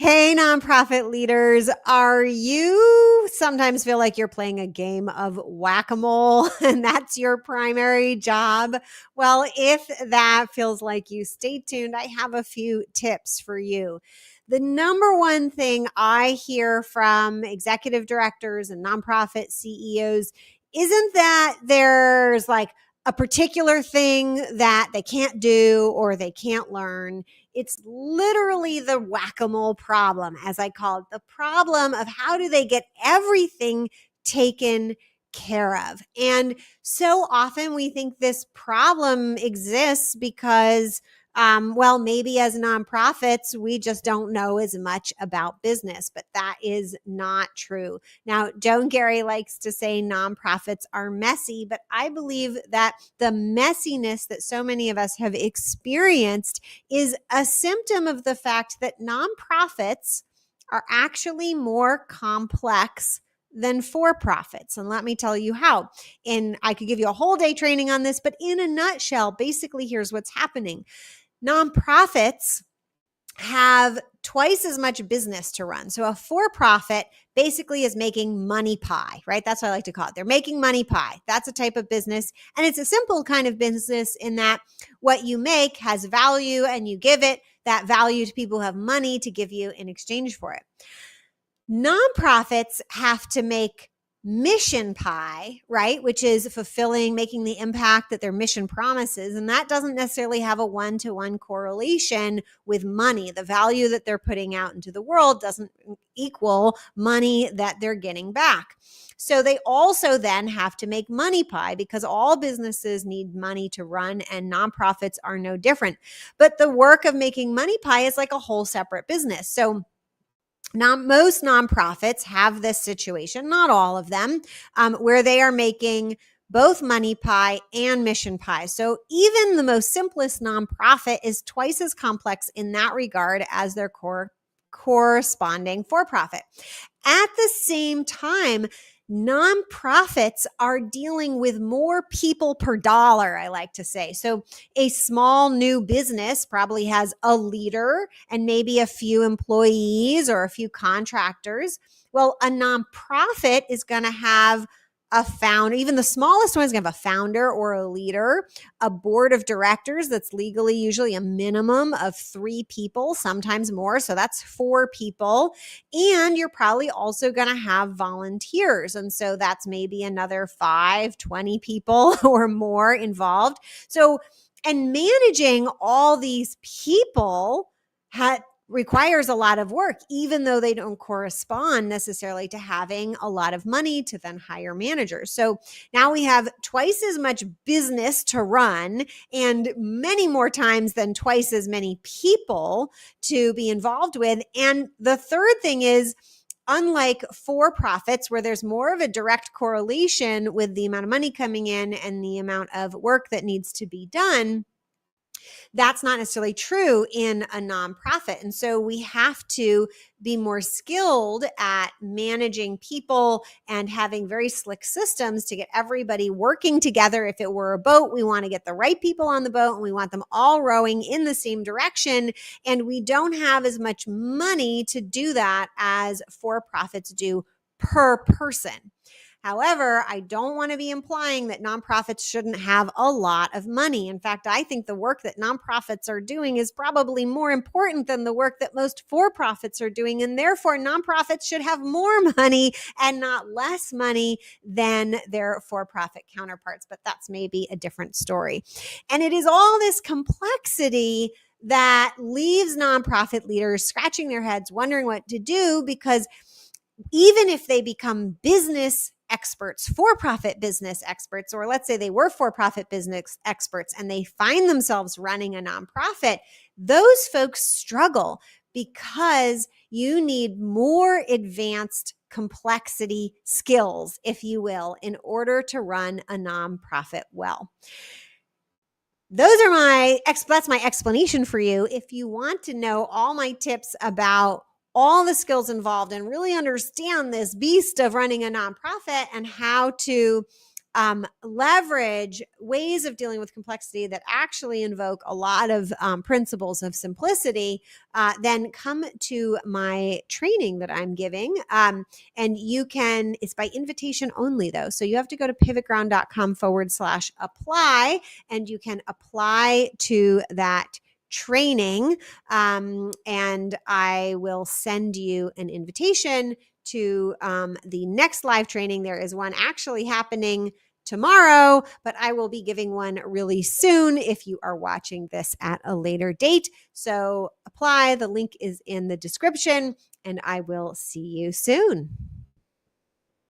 Hey, nonprofit leaders, are you sometimes feel like you're playing a game of whack-a-mole and that's your primary job? Well, if that feels like you, stay tuned. I have a few tips for you. The number one thing I hear from executive directors and nonprofit CEOs isn't that there's like a particular thing that they can't do or they can't learn. It's literally the whack-a-mole problem, as I call it, the problem of how do they get everything taken care of. And so often we think this problem exists because maybe as nonprofits, we just don't know as much about business, but that is not true. Now, Joan Gary likes to say nonprofits are messy, but I believe that the messiness that so many of us have experienced is a symptom of the fact that nonprofits are actually more complex than for-profits. And let me tell you how. And I could give you a whole day training on this, but in a nutshell, basically here's what's happening. Nonprofits have twice as much business to run. So a for-profit basically is making money pie, right? That's what I like to call it. They're making money pie. That's a type of business. And it's a simple kind of business in that what you make has value and you give it that value to people who have money to give you in exchange for it. Nonprofits have to make mission pie, right? Which is fulfilling, making the impact that their mission promises. And that doesn't necessarily have a one-to-one correlation with money. The value that they're putting out into the world doesn't equal money that they're getting back. So they also then have to make money pie because all businesses need money to run and nonprofits are no different. But the work of making money pie is like a whole separate business. So now, most nonprofits have this situation, not all of them, where they are making both money pie and mission pie. So even the most simplest nonprofit is twice as complex in that regard as their corresponding for-profit. At the same time, nonprofits are dealing with more people per dollar, I like to say. So a small new business probably has a leader and maybe a few employees or a few contractors. Well, a nonprofit is going to have a founder. Even the smallest one is going to have a founder or a leader, a board of directors that's legally usually a minimum of 3 people, sometimes more. So that's 4 people. And you're probably also going to have volunteers. And so that's maybe another 5, 20 people or more involved. So, and managing all these people requires a lot of work, even though they don't correspond necessarily to having a lot of money to then hire managers. So now we have twice as much business to run and many more times than twice as many people to be involved with. And the third thing is, unlike for-profits, where there's more of a direct correlation with the amount of money coming in and the amount of work that needs to be done, that's not necessarily true in a nonprofit. And so we have to be more skilled at managing people and having very slick systems to get everybody working together. If it were a boat, we want to get the right people on the boat and we want them all rowing in the same direction. And we don't have as much money to do that as for-profits do per person. However, I don't want to be implying that nonprofits shouldn't have a lot of money. In fact, I think the work that nonprofits are doing is probably more important than the work that most for-profits are doing. And therefore, nonprofits should have more money and not less money than their for-profit counterparts. But that's maybe a different story. And it is all this complexity that leaves nonprofit leaders scratching their heads, wondering what to do, because even if they become business experts, for-profit business experts, or let's say they were for-profit business experts and they find themselves running a nonprofit, those folks struggle because you need more advanced complexity skills, if you will, in order to run a nonprofit well. That's my explanation for you. If you want to know all my tips about all the skills involved and really understand this beast of running a nonprofit and how to leverage ways of dealing with complexity that actually invoke a lot of principles of simplicity, then come to my training that I'm giving. And you can, it's by invitation only though. So you have to go to pivotground.com/apply, and you can apply to that training. And I will send you an invitation to the next live training. There is one actually happening tomorrow, but I will be giving one really soon if you are watching this at a later date. So apply. The link is in the description, and I will see you soon.